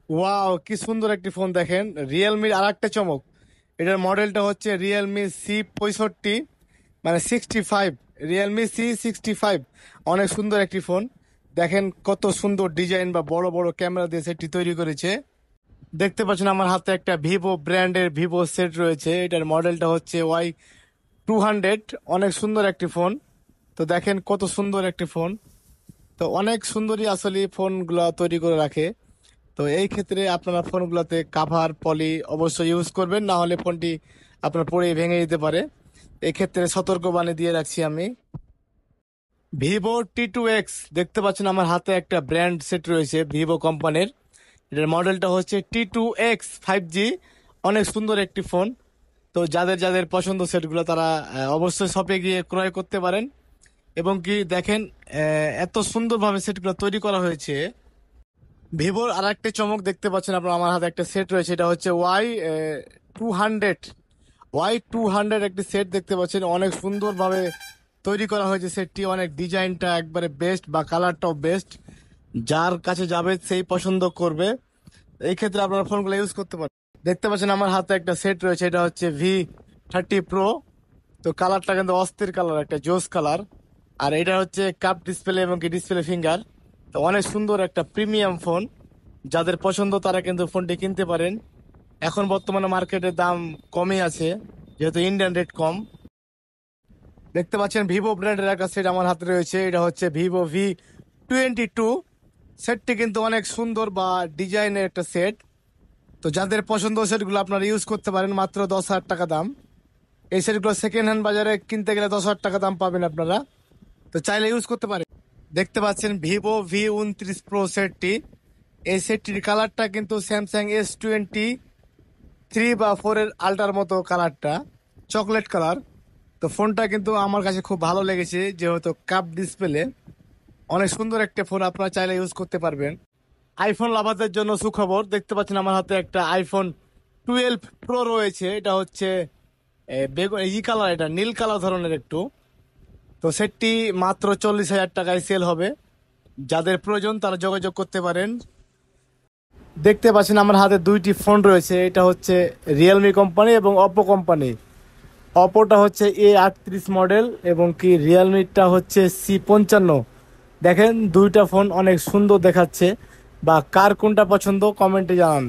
Wow, কি সুন্দর একটি ফোন! দেখেন রিয়েলমির আর একটা চমক, এটার মডেলটা হচ্ছে রিয়েলমি C65, মানে 65, রিয়েলমি C65। অনেক সুন্দর একটি ফোন। দেখেন কত সুন্দর ডিজাইন বা বড় বড় ক্যামেরা দিয়ে সেটটি তৈরি করেছে। দেখতে পাচ্ছেন আমার হাতে একটা ভিভো ব্র্যান্ডের ভিভো সেট রয়েছে, এটার মডেলটা হচ্ছে Y200। অনেক সুন্দর একটি ফোন। তো দেখেন কত সুন্দর একটি ফোন। তো অনেক সুন্দরী আসলে ফোনগুলা তৈরি করে রাখে। তো এই ক্ষেত্রে আপনারা ফোনগুলোতে কাভার পলি অবশ্যই ইউজ করবেন, না হলে ফোনটি আপনার পড়ে ভেঙে যেতে পারে। এই ক্ষেত্রে সতর্কবাণী দিয়ে রাখছি আমি। ভিভো T2X দেখতে পাচ্ছেন আমার হাতে একটা ব্র্যান্ড সেট রয়েছে ভিভো কোম্পানির। এটার মডেলটা হচ্ছে T2X 5G। অনেক সুন্দর একটি ফোন। তো যাদের যাদের পছন্দ সেটগুলো তারা অবশ্যই শপে গিয়ে ক্রয় করতে পারেন। এবং কি দেখেন এত সুন্দরভাবে সেটগুলো তৈরি করা হয়েছে। ভিভোর আর একটা চমক দেখতে পাচ্ছেন আপনার, আমার হাতে একটা সেট রয়েছে, এটা হচ্ছে Y200। Y200 একটি সেট দেখতে পাচ্ছেন, অনেক সুন্দরভাবে তৈরি করা হয়েছে সেটটি। অনেক ডিজাইনটা একবারে বেস্ট বা কালারটাও বেস্ট। যার কাছে যাবে সেই পছন্দ করবে। এই ক্ষেত্রে আপনারা ফোনগুলো ইউজ করতে পারেন। দেখতে পাচ্ছেন আমার হাতে একটা সেট রয়েছে, এটা হচ্ছে V30 Pro। তো কালারটা কিন্তু অস্থির কালার, একটা জোস কালার। আর এটা হচ্ছে কাপ ডিসপ্লে এবং কি ডিসপ্লে ফিঙ্গার। তো অনেক সুন্দর একটা প্রিমিয়াম ফোন। যাদের পছন্দ তারা কিন্তু ফোনটি কিনতে পারেন। এখন বর্তমানে মার্কেটের দাম কমই আছে, যেহেতু ইন্ডিয়ান রেট কম। দেখতে পাচ্ছেন ভিভো ব্র্যান্ডের একটা সেট আমার হাতে রয়েছে, এটা হচ্ছে Vivo V22। সেটটি কিন্তু অনেক সুন্দর বা ডিজাইনের একটা সেট। তো যাদের পছন্দ সেটগুলো আপনারা ইউজ করতে পারেন, মাত্র 10,000 টাকা দাম। এই সেটগুলো সেকেন্ড হ্যান্ড বাজারে কিনতে গেলে 10,000 টাকা দাম পাবেন আপনারা। তো চাইলে ইউজ করতে পারেন। দেখতে পাচ্ছেন Vivo V29 Pro সেটটি। এই সেটটির কালারটা কিন্তু Samsung S23 বা 4 এর আল্ট্রার মতো কালারটা, চকলেট কালার। তো ফোনটা কিন্তু আমার কাছে খুব ভালো লেগেছে, যেহেতু কাপ ডিসপ্লে। অনেক সুন্দর একটা ফোন, আপনারা চাইলে ইউজ করতে পারবেন। আইফোন লাভারদের জন্য সুখবর, দেখতে পাচ্ছেন আমার হাতে একটা iPhone 12 Pro রয়েছে। এটা হচ্ছে বেগুন ই কালার, এটা নীল কালার ধরনের একটু। তো সেটটি মাত্র 40,000 টাকায় সেল হবে। যাদের প্রয়োজন তারা যোগাযোগ করতে পারেন। দেখতে পাচ্ছেন আমার হাতে দুইটি ফোন রয়েছে, এটা হচ্ছে রিয়েলমি কোম্পানি এবং অপো কোম্পানি। অপোটা হচ্ছে A38 মডেল এবং কি রিয়েলমিটা হচ্ছে C55। দেখেন দুইটা ফোন অনেক সুন্দর দেখাচ্ছে। বা কার কোনটা পছন্দ কমেন্টে জানান।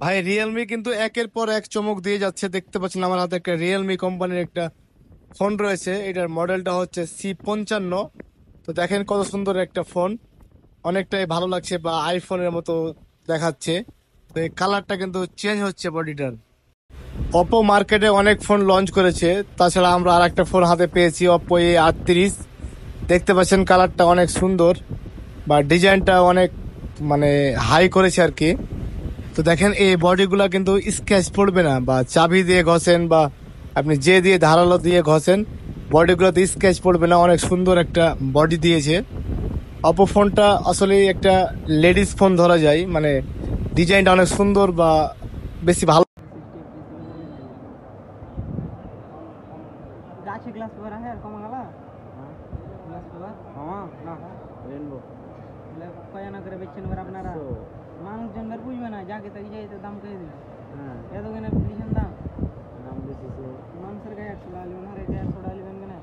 ভাই রিয়েলমি কিন্তু একের পর এক চমক দিয়ে যাচ্ছে। দেখতে পাচ্ছেন আমার হাতে একটা রিয়েলমি কোম্পানির একটা ফোন রয়েছে, এটার মডেলটা হচ্ছে C55। তো দেখেন কত সুন্দর একটা ফোন, অনেকটাই ভালো লাগছে বা আইফোনের মতো দেখাচ্ছে। তো এই কালারটা কিন্তু চেঞ্জ হচ্ছে বডিটার। অপো মার্কেটে অনেক ফোন লঞ্চ করেছে, তাছাড়া আমরা আর একটা ফোন হাতে পেয়েছি Oppo A38। দেখতে পাচ্ছেন কালারটা অনেক সুন্দর বা ডিজাইনটা অনেক মানে হাই করেছে আর কি। তো দেখেন এই বডিগুলা কিন্তু স্ক্র্যাচ পড়বে না, বা চাবি দিয়ে ঘষেন বা আপনি যে দিয়ে ধারালো দিয়ে ঘষেন, বডিগুলোতে স্ক্র্যাচ পড়বে না। অনেক সুন্দর একটা বডি দিয়েছে। অপো ফোনটা আসলে একটা লেডিস ফোন ধরা যায়, মানে ডিজাইনটা অনেক সুন্দর বা বেশি ভালো। গাছে গ্লাস পেপার আছে আর কমা গেলা গ্লাস পেপার না রেনবো কয়না করে বেচছেন এবার আপনারা? মানুষজন বের বুঝবে না, যাকে তাই যাই দাম কে দিবে। হ্যাঁ এত কেন দিচ্ছেন দাম? দাম বেশি মানুষের গায়ে 100 টাকা নেবেন, আর এটা 100 টাকা নেবেন কেন?